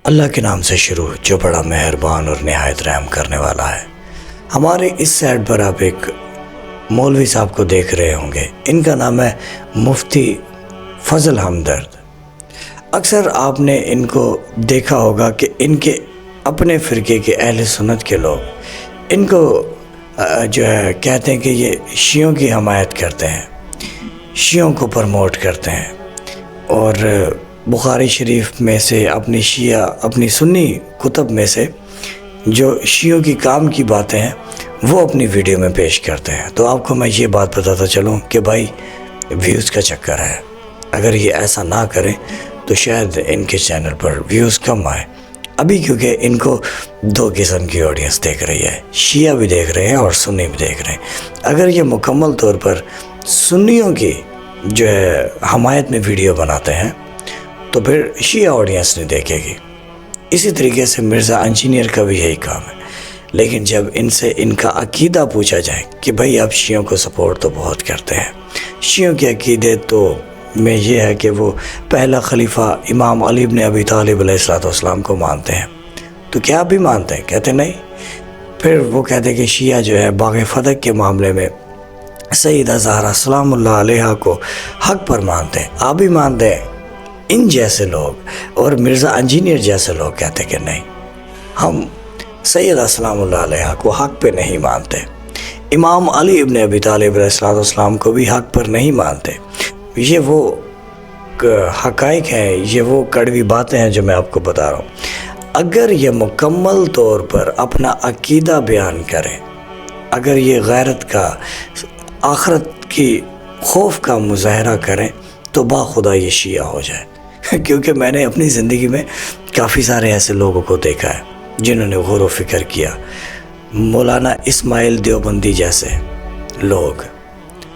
اللہ کے نام سے شروع جو بڑا مہربان اور نہایت رحم کرنے والا ہے۔ ہمارے اس سائڈ پر آپ ایک مولوی صاحب کو دیکھ رہے ہوں گے، ان کا نام ہے مفتی فضل ہمدرد۔ اکثر آپ نے ان کو دیکھا ہوگا کہ ان کے اپنے فرقے کے اہل سنت کے لوگ ان کو جو ہے کہتے ہیں کہ یہ شیعوں کی حمایت کرتے ہیں، شیعوں کو پرموٹ کرتے ہیں، اور بخاری شریف میں سے اپنی سنی کتب میں سے جو شیعوں کی کام کی باتیں ہیں وہ اپنی ویڈیو میں پیش کرتے ہیں۔ تو آپ کو میں یہ بات بتاتا چلوں کہ بھائی ویوز کا چکر ہے، اگر یہ ایسا نہ کریں تو شاید ان کے چینل پر ویوز کم آئے ابھی، کیونکہ ان کو دو قسم کی آڈینس دیکھ رہی ہے، شیعہ بھی دیکھ رہے ہیں اور سنی بھی دیکھ رہے ہیں۔ اگر یہ مکمل طور پر سنیوں کی جو ہے حمایت میں ویڈیو بناتے ہیں تو پھر شیعہ آڈینس نہیں دیکھے گی۔ اسی طریقے سے مرزا انجینئر کا بھی یہی کام ہے، لیکن جب ان سے ان کا عقیدہ پوچھا جائے کہ بھائی آپ شیعوں کو سپورٹ تو بہت کرتے ہیں، شیعوں کے عقیدے تو میں یہ ہے کہ وہ پہلا خلیفہ امام علی بن ابی طالب علیہ السلام کو مانتے ہیں، تو کیا آپ بھی مانتے ہیں؟ کہتے نہیں۔ پھر وہ کہتے ہیں کہ شیعہ جو ہے باغ فتح کے معاملے میں سیدہ زہرا سلام اللہ علیہا کو حق پر مانتے ہیں، آپ بھی مانتے ہیں؟ ان جیسے لوگ اور مرزا انجینئر جیسے لوگ کہتے کہ نہیں، ہم سیدہ سلام اللہ علیہا کو حق پہ نہیں مانتے، امام علی ابن ابی طالب علیہ السلام کو بھی حق پر نہیں مانتے۔ یہ وہ حقائق ہیں، یہ وہ کڑوی باتیں ہیں جو میں آپ کو بتا رہا ہوں۔ اگر یہ مکمل طور پر اپنا عقیدہ بیان کریں، اگر یہ غیرت کا، آخرت کی خوف کا مظاہرہ کریں تو باخدا یہ شیعہ ہو جائے، کیونکہ میں نے اپنی زندگی میں کافی سارے ایسے لوگوں کو دیکھا ہے جنہوں نے غور و فکر کیا۔ مولانا اسماعیل دیوبندی جیسے لوگ،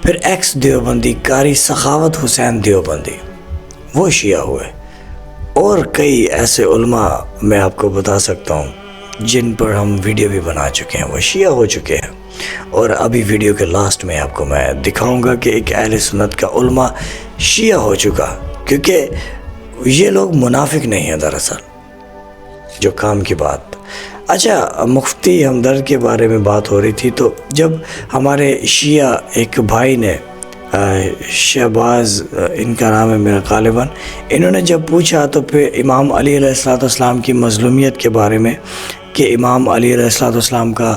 پھر ایکس دیوبندی قاری سخاوت حسین دیوبندی، وہ شیعہ ہوئے، اور کئی ایسے علماء میں آپ کو بتا سکتا ہوں جن پر ہم ویڈیو بھی بنا چکے ہیں، وہ شیعہ ہو چکے ہیں۔ اور ابھی ویڈیو کے لاسٹ میں آپ کو میں دکھاؤں گا کہ ایک اہل سنت کا علماء شیعہ ہو چکا، کیونکہ یہ لوگ منافق نہیں ہیں دراصل، جو کام کی بات۔ اچھا، مفتی ہمدرد کے بارے میں بات ہو رہی تھی، تو جب ہمارے شیعہ ایک بھائی نے، شہباز ان کا نام ہے میرا غالباً، انہوں نے جب پوچھا تو پھر امام علی علیہ السلام کی مظلومیت کے بارے میں کہ امام علی علیہ السلام کا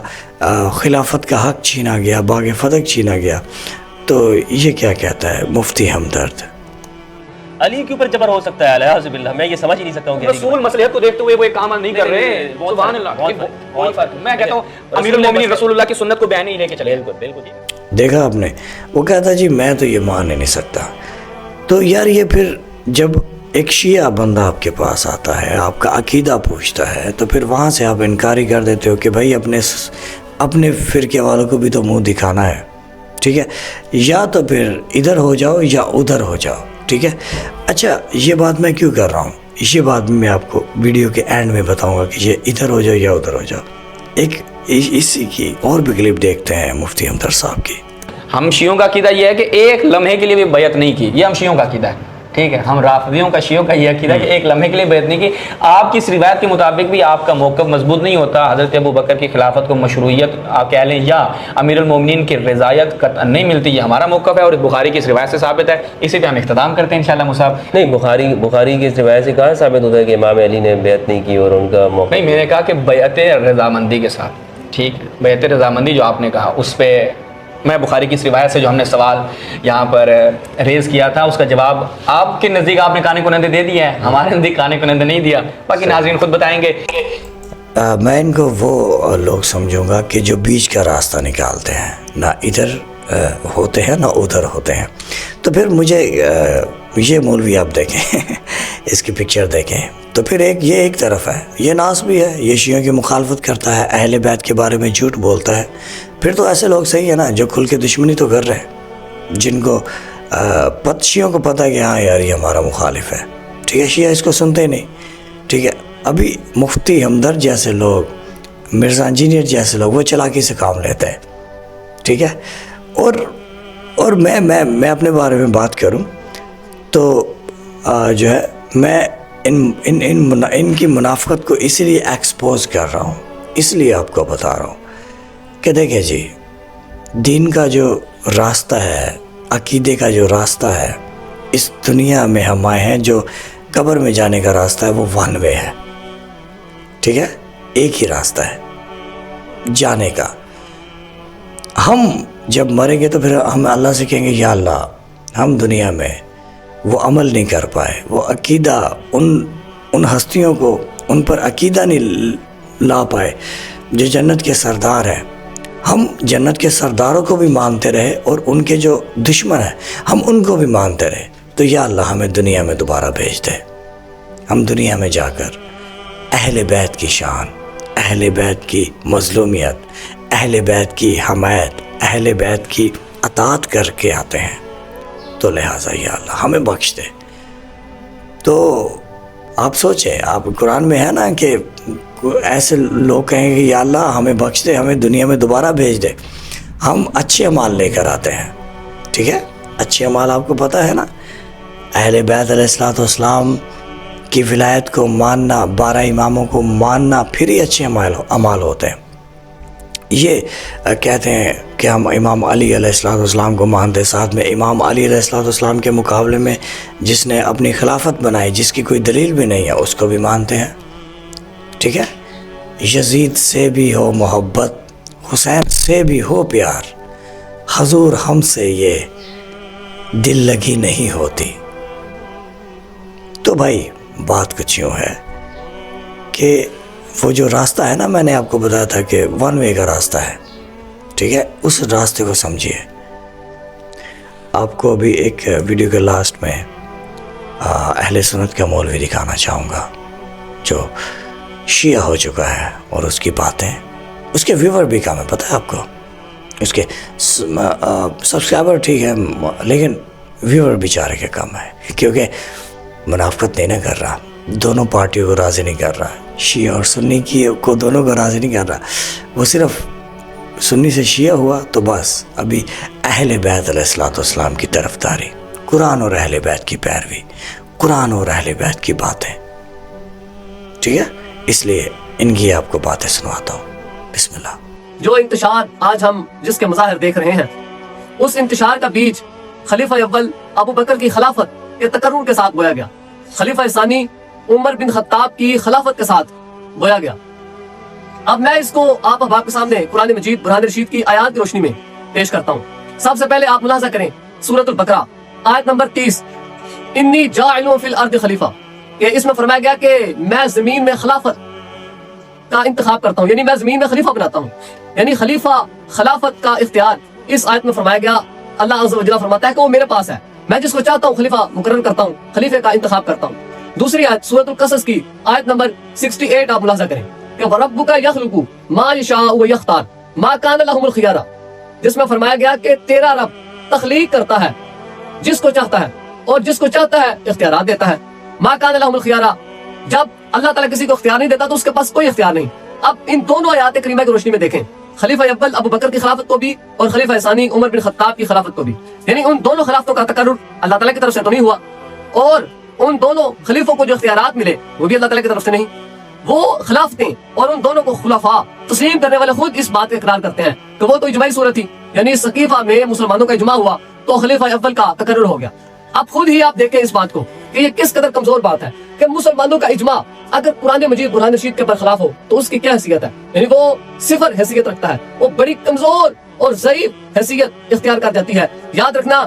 خلافت کا حق چھینا گیا، باغ فتح چھینا گیا، تو یہ کیا کہتا ہے مفتی ہمدرد؟ علی کے اوپر جبر ہو سکتا ہے، الحمد باللہ، میں یہ سمجھ ہی نہیں سکتا ہوں کہ رسول مصلحت کو دیکھتے ہوئے وہ ایک کام نہیں کر رہے۔ سبحان اللہ، میں کہتا ہوں امیر المومنین رسول اللہ کی سنت کو بیان ہی لے کے چلے۔ بالکل دیکھا آپ نے، وہ کہتا جی میں تو یہ مان ہی نہیں سکتا۔ تو یار یہ پھر جب ایک شیعہ بندہ آپ کے پاس آتا ہے، آپ کا عقیدہ پوچھتا ہے، تو پھر وہاں سے آپ انکاری کر دیتے ہو کہ بھائی اپنے فرقے والوں کو بھی تو منہ دکھانا ہے، ٹھیک ہے؟ یا تو پھر ادھر ہو جاؤ یا ادھر ہو جاؤ، ٹھیک ہے؟ اچھا، یہ بات میں کیوں کر رہا ہوں؟ یہ بات میں آپ کو ویڈیو کے اینڈ میں بتاؤں گا کہ یہ ادھر ہو جاؤ یا ادھر ہو جاؤ۔ ایک اسی کی اور بھی کلپ دیکھتے ہیں مفتی ہمدرد صاحب کی۔ ہم شیعوں کا عقیدہ یہ ہے کہ ایک لمحے کے لیے بھی بیعت نہیں کی، یہ ہم شیعوں کا عقیدہ ہے، ٹھیک ہے؟ ہم رافضیوں کا، شیعوں کا یہ عقیدہ ہے کہ ایک لمحے کے لیے بیعت نہیں کی۔ آپ کی اس روایت کے مطابق بھی آپ کا موقف مضبوط نہیں ہوتا، حضرت ابو بکر کی خلافت کو مشروعیت آپ کہہ لیں یا امیر المومنین کی رضایت قطعا نہیں ملتی، یہ ہمارا موقف ہے اور بخاری کی اس روایت سے ثابت ہے، اسی پہ ہم اختتام کرتے ہیں انشاءاللہ مصعب۔ نہیں، بخاری کی اس روایت سے کہاں ثابت ہوتا ہے کہ امام علی نے بیعت نہیں کی اور ان کا موقف؟ نہیں، میں نے کہا کہ بیعت رضامندی کے ساتھ، ٹھیک، بیعت رضامندی جو آپ نے کہا اس پہ میں بخاری کی اس روایت سے جو ہم نے سوال یہاں پر ریز کیا تھا اس کا جواب آپ کے نزدیک آپ نے کانے کنندے دے دیا ہے، ہمارے نزدیک کانے کنندے نہیں دیا، باقی ناظرین خود بتائیں گے۔ میں ان کو وہ لوگ سمجھوں گا کہ جو بیچ کا راستہ نکالتے ہیں، نہ ادھر ہوتے ہیں نہ ادھر ہوتے ہیں۔ تو پھر مجھے یہ مولوی آپ دیکھیں اس کی پکچر دیکھیں تو پھر یہ ایک طرف ہے، یہ ناس بھی ہے، یہ شیعوں کی مخالفت کرتا ہے، اہل بیت کے بارے میں جھوٹ بولتا ہے۔ پھر تو ایسے لوگ صحیح ہے نا جو کھل کے دشمنی تو کر رہے ہیں، جن کو شیعوں کو پتہ ہے کہ ہاں یار یہ ہمارا مخالف ہے، ٹھیک ہے؟ شیعہ اس کو سنتے ہی نہیں، ٹھیک ہے؟ ابھی مفتی ہمدرد جیسے لوگ، مرزا انجینئر جیسے لوگ، وہ چلاکی سے کام لیتے ہیں، ٹھیک ہے؟ اور میں اپنے بارے میں بات کروں تو جو ہے میں ان کی منافقت کو اسی لیے ایکسپوز کر رہا ہوں، اس لیے آپ کو بتا رہا ہوں کہ دیکھیں جی، دین کا جو راستہ ہے، عقیدے کا جو راستہ ہے، اس دنیا میں ہم آئے ہیں، جو قبر میں جانے کا راستہ ہے وہ ون وے ہے، ٹھیک ہے، ایک ہی راستہ ہے جانے کا۔ ہم جب مریں گے تو پھر ہم اللہ سے کہیں گے یا اللہ، ہم دنیا میں وہ عمل نہیں کر پائے، وہ عقیدہ ان ہستیوں کو، ان پر عقیدہ نہیں لا پائے جو جنت کے سردار ہیں۔ ہم جنت کے سرداروں کو بھی مانتے رہے اور ان کے جو دشمن ہیں ہم ان کو بھی مانتے رہے، تو یا اللہ ہمیں دنیا میں دوبارہ بھیج دے۔ ہم دنیا میں جا کر اہل بیت کی شان، اہل بیت کی مظلومیت، اہل بیت کی حمایت، اہل بیت کی اطاعت کر کے آتے ہیں، تو لہٰذا یا اللہ ہمیں بخش دے۔ تو آپ سوچیں، آپ قرآن میں ہے نا کہ ایسے لوگ کہیں گے یا اللہ ہمیں بخش دے، ہمیں دنیا میں دوبارہ بھیج دے۔ ہم اچھے اعمال لے کر آتے ہیں، ٹھیک ہے، اچھے اعمال آپ کو پتہ ہے نا، اہل بیت علیہ السلام کی ولایت کو ماننا، 12 اماموں کو ماننا، پھر ہی اچھے اعمال ہوتے ہیں۔ یہ کہتے ہیں کہ ہم امام علی علیہ السلام کو مانتے، ساتھ میں امام علی علیہ السلام کے مقابلے میں جس نے اپنی خلافت بنائی، جس کی کوئی دلیل بھی نہیں ہے، اس کو بھی مانتے ہیں، ٹھیک ہے۔ یزید سے بھی ہو محبت، حسین سے بھی ہو پیار، حضور ہم سے یہ دل لگی نہیں ہوتی۔ تو بھائی بات کچھ یوں ہے کہ وہ جو راستہ ہے نا، میں نے آپ کو بتایا تھا کہ ون وے کا راستہ ہے، ٹھیک ہے، اس راستے کو سمجھیے۔ آپ کو ابھی ایک ویڈیو کے لاسٹ میں اہل سنت کا مولوی دکھانا چاہوں گا جو شیعہ ہو چکا ہے، اور اس کی باتیں، اس کے ویور بھی کم ہے، پتہ ہے آپ کو، اس کے سبسکرائبر ٹھیک ہے لیکن ویور بیچارے کے کم ہے، کیونکہ منافقت نہیں نہ کر رہا، دونوں پارٹیوں کو راضی نہیں کر رہا، شیعہ اور سنی کو دونوں کو راضی نہیں کر رہا، وہ صرف سنی سے شیعہ ہوا تو بس ابھی اہل بیت علیہ السلام کی طرفداری، قرآن اور اہل بیت کی پیروی، قرآن اور اہل بیت کی باتیں، ٹھیک ہے، اس لیے ان کی آپ کو باتیں سنواتا ہوں۔ بسم اللہ۔ جو انتشار آج ہم جس کے مظاہر دیکھ رہے ہیں، اس انتشار کا بیج خلیفہ اول ابو بکر کی خلافت کے تقرر کے ساتھ بویا گیا، خلیفہ ثانی عمر بن خطاب کی خلافت کے ساتھ بویا گیا۔ اب میں اس کو آپ احباب کے سامنے قرآن مجید برہان رشید کی آیات کی روشنی میں پیش کرتا ہوں۔ سب سے پہلے آپ ملاحظہ کریں سورۃ البقرہ آیت نمبر 30، انی جاعل فی الارض خلیفہ، کہ اس میں فرمایا گیا کہ میں زمین میں خلافت کا انتخاب کرتا ہوں، یعنی میں زمین میں خلیفہ بناتا ہوں، یعنی خلافت کا اختیار اس آیت میں فرمایا گیا۔ اللہ عز و جل فرماتا ہے کہ وہ میرے پاس ہے، میں جس کو چاہتا ہوں خلیفہ مقرر کرتا ہوں، خلیفے کا انتخاب کرتا ہوں۔ دوسری آیت سورۃ القصص کی آیت نمبر 68 آپ ملاحظہ کریں کہ وَرَبُّكَ يَخْلُقُ مَا يَشَاءُ وَيَخْتَارُ مَا كَانَ لَهُمُ الْخِيَارَةُ، جس میں فرمایا گیا کہ تیرا رب تخلیق کرتا ہے جس کو چاہتا ہے، اور جس کو چاہتا ہے اختیارات دیتا ہے۔ مَا كَانَ لَهُمُ الْخِيَارَةُ، جب اللہ تعالیٰ کسی کو اختیار نہیں دیتا تو اس کے پاس کوئی اختیار نہیں۔ اب ان دونوں آیات کریمہ کی روشنی میں دیکھیں، خلیفہ اول ابو بکر کی خلافت کو بھی اور خلیفہ ثانی عمر بن خطاب کی خلافت کو بھی، یعنی ان دونوں خلافتوں کا تقرر اللہ تعالیٰ کی طرف سے تو نہیں ہوا، اور ان دونوں خلیفوں کو جو اختیارات ملے وہ بھی اللہ تعالیٰ کی طرف سے نہیں۔ وہ خلافتیں اور ان دونوں کو خلفاء تسلیم کرنے والے خود اس بات کا اقرار کرتے ہیں کہ وہ تو اجماعی صورت تھی، یعنی سقیفہ میں مسلمانوں کا اجماع ہوا تو خلیفہ اول کا تقرر ہو گیا۔ اب خود ہی آپ دیکھیں اس بات کو کہ یہ کس قدر کمزور بات ہے کہ مسلمانوں کا اجماع اگر قرآن مجید برہان رشید کے برخلاف ہو تو اس کی کیا حیثیت ہے، یعنی وہ صفر حیثیت رکھتا ہے، وہ بڑی کمزور اور ضعیف حیثیت اختیار کر جاتی ہے۔ یاد رکھنا،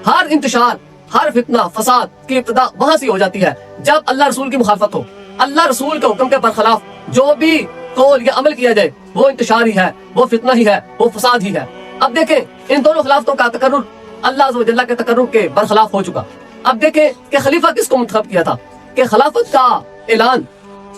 ہر انتشار، ہر فتنہ فساد کی ابتدا وہاں سے ہو جاتی ہے جب اللہ رسول کی مخالفت ہو، اللہ رسول کے حکم کے برخلاف جو بھی قول یا عمل کیا جائے وہ انتشار ہی ہے، وہ فتنہ ہی ہے، وہ فساد ہی ہے۔ اب دیکھیں ان دونوں خلافتوں کا تقرر اللہ عز و جل کے تقرر کے برخلاف ہو چکا۔ اب دیکھیں کہ خلیفہ کس کو منتخب کیا تھا، کہ خلافت کا اعلان،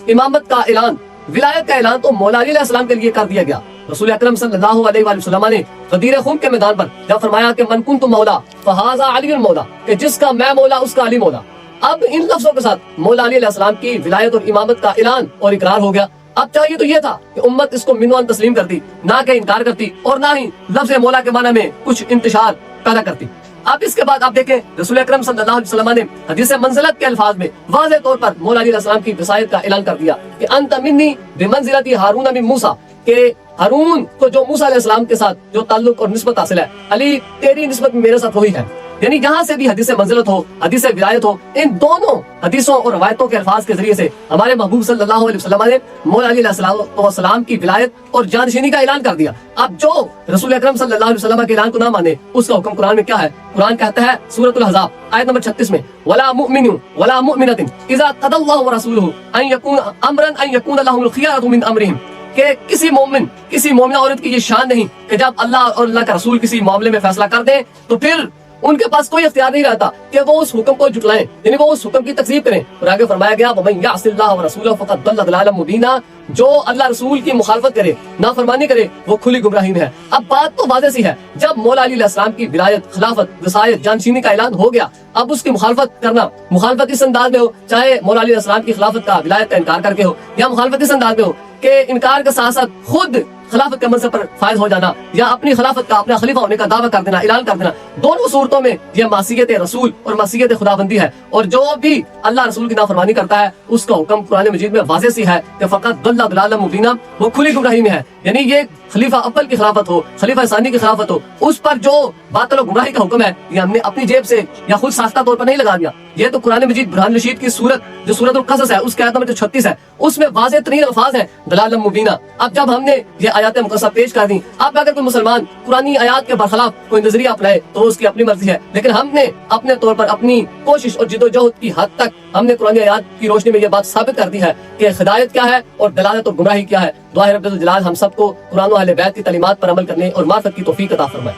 امامت کا اعلان، ولایت کا اعلان تو مولا علی علیہ السلام کے لیے کر دیا گیا۔ رسول اکرم صلی اللہ علیہ وآلہ وسلم نے غدیر خون کے میدان پر جب فرمایا کہ من کنت مولا فہذا علی المولا، کہ جس کا میں مولا اس کا علی مولا۔ اب ان لفظوں کے ساتھ مولا علی علیہ السلام کی ولایت اور امامت کا اعلان اور اقرار ہو گیا۔ اب چاہیے تو یہ تھا کہ امت اس کو منوان تسلیم کرتی، نہ کہ انکار کرتی، اور نہ ہی لفظ مولا کے معنی میں کچھ انتشار پیدا کرتی۔ اب اس کے بعد آپ دیکھیں رسول اکرم صلی اللہ علیہ وسلم نے حدیث منزلت کے الفاظ میں واضح طور پر مولا علیہ السلام کی وصایت کا اعلان کر دیا کہ انت منی بمنزلتی ہارون من موسیٰ، کہ ہارون کو جو موسیٰ علیہ السلام کے ساتھ جو تعلق اور نسبت حاصل ہے، علی تیری نسبت میرے ساتھ وہی ہے۔ یعنی جہاں سے بھی حدیث منزلت ہو، حدیث ولایت ہو، ان دونوں حدیثوں اور روایتوں کے الفاظ کے ذریعے سے ہمارے محبوب صلی اللہ علیہ وسلم نے مولا علی علیہ السلام کی ولایت اور جانشینی کا اعلان کر دیا۔ اب جو رسول اکرم صلی اللہ علیہ وسلم کے اعلان کو نہ مانے، اس کا حکم قرآن میں کیا ہے؟ قرآن کہتا ہے سورۃ الاحزاب آیت نمبر 36 میں وَلَا مُؤْمِنٌ وَلَا مُؤْمِنَةٍ إِذَا قَضَى اللَّهُ وَرَسُولُهُ أَن يَكُونَ أَمْرًا أَن يَكُونَ لَهُمُ الْخِيَرَةُ مِنْ أَمْرِهِمْ، کہ کسی مومن، کسی مومنہ عورت کی یہ شان نہیں کہ جب اللہ اور اللہ کا رسول کسی معاملے میں فیصلہ کر دیں تو پھر ان کے پاس کوئی اختیار نہیں رہتا کہ وہ اس حکم کو جھٹلائیں، یعنی وہ اس حکم کی تکذیب کریں۔ اور آگے فرمایا گیا وَمَن يَعْصِ اللَّهَ وَرَسُولَهُ فَقَدْ ضَلَّ ضَلَالًا مُبِينًا، جو اللہ رسول کی مخالفت کرے، نافرمانی کرے، وہ کھلی گمراہی میں ہے۔ اب بات تو واضح سی ہے، جب مولا علی علیہ السلام کی ولایت، خلافت، وصایت، جانشینی کا اعلان ہو گیا، اب اس کی مخالفت کرنا، مخالفت اس انداز میں ہو، چاہے مولا علی علیہ السلام کی خلافت کا، ولایت کا انکار کر کے ہو، یا مخالفت اس انداز میں ہو کہ انکار کے ساتھ ساتھ خود خلافت کے منصب پر فائز ہو جانا، یا اپنی خلافت کا، اپنا خلیفہ ہونے کا دعویٰ کر دینا، اعلان کر دینا، دونوں صورتوں میں یہ معصیت رسول اور معصیت خداوندی ہے۔ اور جو بھی اللہ رسول کی نافرمانی کرتا ہے، اس کا حکم قرآن مجید میں واضح سی ہے کہ فقط ضل ضلالا مبینا، وہ کھلی گمراہی میں ہے۔ یعنی یہ خلیفہ اول کی خلافت ہو، خلیفہ ثانی کی خلافت ہو، اس پر جو باطل و گمراہی کا حکم ہے، یہ ہم نے اپنی جیب سے یا خود ساختہ طور پر نہیں لگا دیا، یہ تو قرآن مجید برہان رشید کی سورت جو سورت القصص ہے، اس کے آیت نمبر 36 ہے، اس میں واضح ترین الفاظ ہیں ضلالا مبینہ۔ اب جب ہم نے یہ آیات مقدسہ پیش کر دیں، اب اگر کوئی مسلمان قرآنی آیات کے برخلاف کوئی نظریہ اپنائے تو اس کی اپنی مرضی ہے، لیکن ہم نے اپنے طور پر اپنی کوشش اور جد و جہد کی حد تک ہم نے قرآن آیات کی روشنی میں یہ بات ثابت کر دی ہے کہ ہدایت کیا ہے اور دلالت اور گمراہی کیا ہے۔ دعا ہے رب الجلال ہم سب کو قرآن و اہل بیت کی تعلیمات پر عمل کرنے اور معرفت کی توفیق عطا فرمائے۔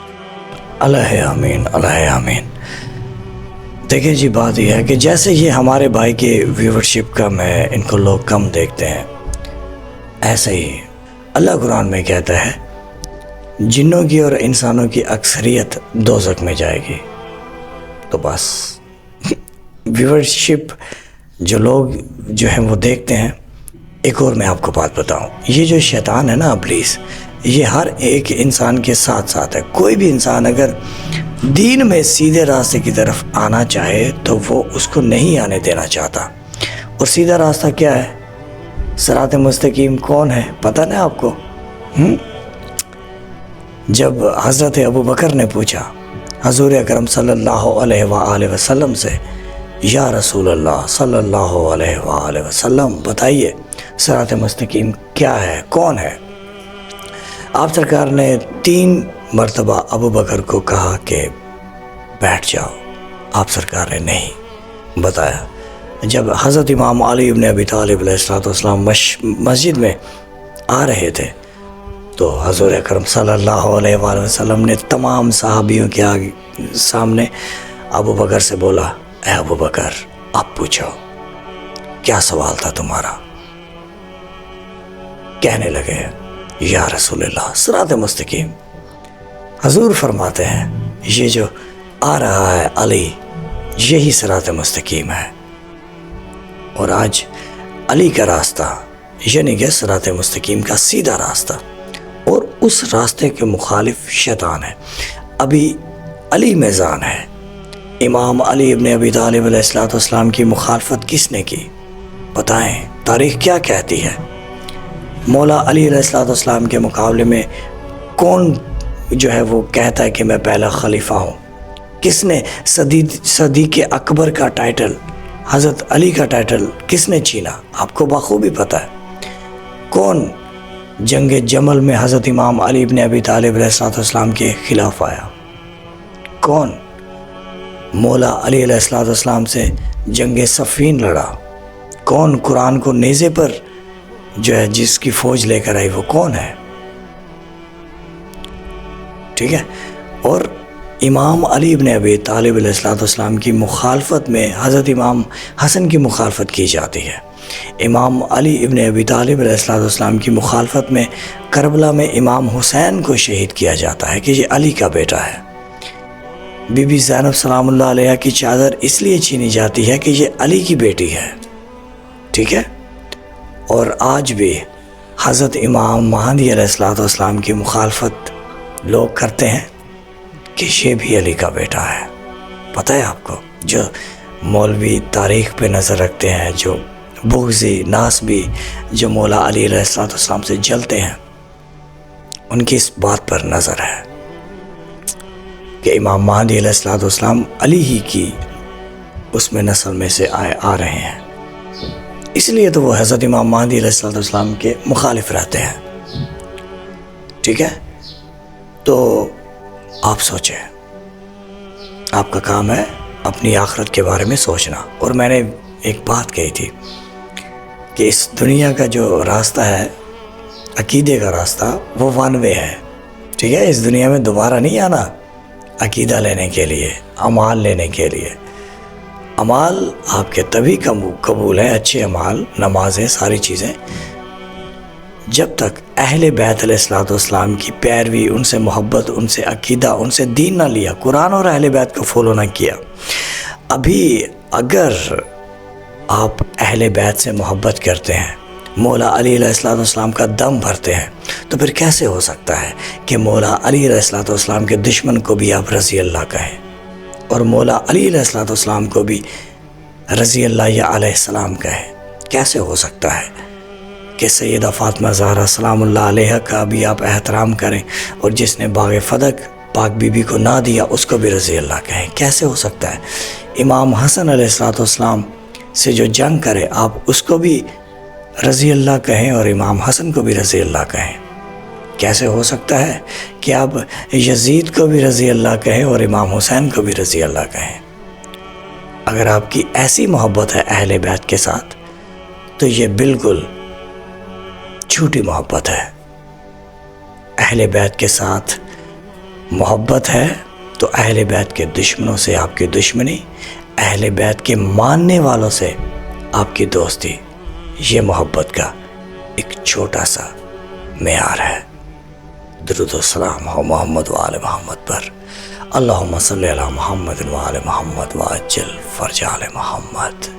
اللہ آمین، اللہ آمین۔ دیکھیں جی، بات یہ ہے کہ جیسے یہ ہمارے بھائی کی ویورشپ کم ہے، ان کو لوگ کم دیکھتے ہیں، ایسے ہی اللہ قرآن میں کہتا ہے جنوں کی اور انسانوں کی اکثریت دوزخ میں جائے گی۔ تو بس ویورشپ جو لوگ جو ہیں وہ دیکھتے ہیں۔ ایک اور میں آپ کو بات بتاؤں، یہ جو شیطان ہے نا، ابلیس، یہ ہر ایک انسان کے ساتھ ساتھ ہے۔ کوئی بھی انسان اگر دین میں سیدھے راستے کی طرف آنا چاہے تو وہ اس کو نہیں آنے دینا چاہتا۔ اور سیدھا راستہ کیا ہے؟ صراط مستقیم کون ہے پتہ نا آپ کو؟ جب حضرت ابو بکر نے پوچھا حضور اکرم صلی اللہ علیہ وآلہ وسلم سے، یا رسول اللہ صلی اللہ علیہ وآلہ وسلم بتائیے صراط مستقیم کیا ہے، کون ہے؟ آپ سرکار نے 3 مرتبہ ابو بکر کو کہا کہ بیٹھ جاؤ، آپ سرکار نے نہیں بتایا۔ جب حضرت امام علی ابن ابی طالب علیہ السلام مسجد میں آ رہے تھے تو حضور اکرم صلی اللہ علیہ وآلہ وسلم نے تمام صحابیوں کے سامنے ابو بکر سے بولا، اے ابو بکر آپ پوچھو کیا سوال تھا تمہارا؟ کہنے لگے یا رسول اللہ صراط مستقیم۔ حضور فرماتے ہیں یہ جو آ رہا ہے علی، یہی صراط مستقیم ہے۔ اور آج علی کا راستہ یعنی کہ صراط مستقیم کا سیدھا راستہ، اور اس راستے کے مخالف شیطان ہے۔ ابھی علی میزان ہے۔ امام علی ابن ابی طالب علیہ السلام کی مخالفت کس نے کی؟ بتائیں تاریخ کیا کہتی ہے؟ مولا علی علیہ السلام کے مقابلے میں کون جو ہے وہ کہتا ہے کہ میں پہلا خلیفہ ہوں؟ کس نے صدیق اکبر کا ٹائٹل، حضرت علی کا ٹائٹل کس نے چھینا؟ آپ کو بخوبی پتہ ہے۔ کون جنگ جمل میں حضرت امام علی ابن ابی طالب علیہ السلام کے خلاف آیا؟ کون مولا علی علیہ السلام سے جنگ صفین لڑا؟ کون قرآن کو نیزے پر جو ہے جس کی فوج لے کر آئی وہ کون ہے؟ ٹھیک ہے۔ اور امام علی ابن ابی طالب علیہ السلام کی مخالفت میں حضرت امام حسن کی مخالفت کی جاتی ہے۔ امام علی ابن ابی طالب علیہ السلام کی مخالفت میں کربلا میں امام حسین کو شہید کیا جاتا ہے کہ یہ علی کا بیٹا ہے۔ بی بی زینب سلام اللہ علیہ کی چادر اس لیے چھینی جاتی ہے کہ یہ علی کی بیٹی ہے۔ ٹھیک ہے۔ اور آج بھی حضرت امام مہدی علیہ السلام کی مخالفت لوگ کرتے ہیں کہ یہ بھی علی کا بیٹا ہے۔ پتہ ہے آپ کو؟ جو مولوی تاریخ پہ نظر رکھتے ہیں، جو بغضی ناسبی جو مولا علی علیہ السلام سے جلتے ہیں، ان کی اس بات پر نظر ہے کہ امام مہدی علیہ السلام علی ہی کی اس میں نسل میں سے آ رہے ہیں، اس لیے تو وہ حضرت امام مہدی علیہ السلام کے مخالف رہتے ہیں. ٹھیک ہے، تو آپ سوچیں، آپ کا کام ہے اپنی آخرت کے بارے میں سوچنا. اور میں نے ایک بات کہی تھی کہ اس دنیا کا جو راستہ ہے، عقیدے کا راستہ، وہ ون وے ہے. ٹھیک ہے، اس دنیا میں دوبارہ نہیں آنا عقیدہ لینے کے لیے، اعمال لینے کے لیے. اعمال آپ کے تبھی قبول ہیں، اچھے اعمال، نمازیں، ساری چیزیں، جب تک اہل بیت علیہ السلام کی پیروی، ان سے محبت، ان سے عقیدہ، ان سے دین نہ لیا، قرآن اور اہل بیت کو فالو نہ کیا. ابھی اگر آپ اہل بیت سے محبت کرتے ہیں، مولا علی علیہ السلام کا دم بھرتے ہیں، تو پھر کیسے ہو سکتا ہے کہ مولا علی علیہ السلام کے دشمن کو بھی آپ رضی اللہ کہیں، اور مولا علی علیہ السلام کو بھی رضی اللہ یا علیہ السلام کہیں؟ کیسے ہو سکتا ہے کہ سیدہ فاطمہ زہرا سلام اللہ علیہ کا بھی آپ احترام کریں، اور جس نے باغ فدق پاک بی بی کو نہ دیا اس کو بھی رضی اللہ کہیں؟ کیسے ہو سکتا ہے؟ امام حسن علیہ السلام سے جو جنگ کرے آپ اس کو بھی رضی اللہ کہیں اور امام حسن کو بھی رضی اللہ کہیں؟ کیسے ہو سکتا ہے کہ آپ یزید کو بھی رضی اللہ کہیں اور امام حسین کو بھی رضی اللہ کہیں؟ اگر آپ کی ایسی محبت ہے اہل بیت کے ساتھ تو یہ بالکل جھوٹی محبت ہے. اہل بیت کے ساتھ محبت ہے تو اہل بیت کے دشمنوں سے آپ کی دشمنی، اہل بیت کے ماننے والوں سے آپ کی دوستی، یہ محبت کا ایک چھوٹا سا معیار ہے. درود و سلام ہو محمد و آل محمد پر. اللہم صلی علی محمد و آل محمد وعجل فرج آل محمد.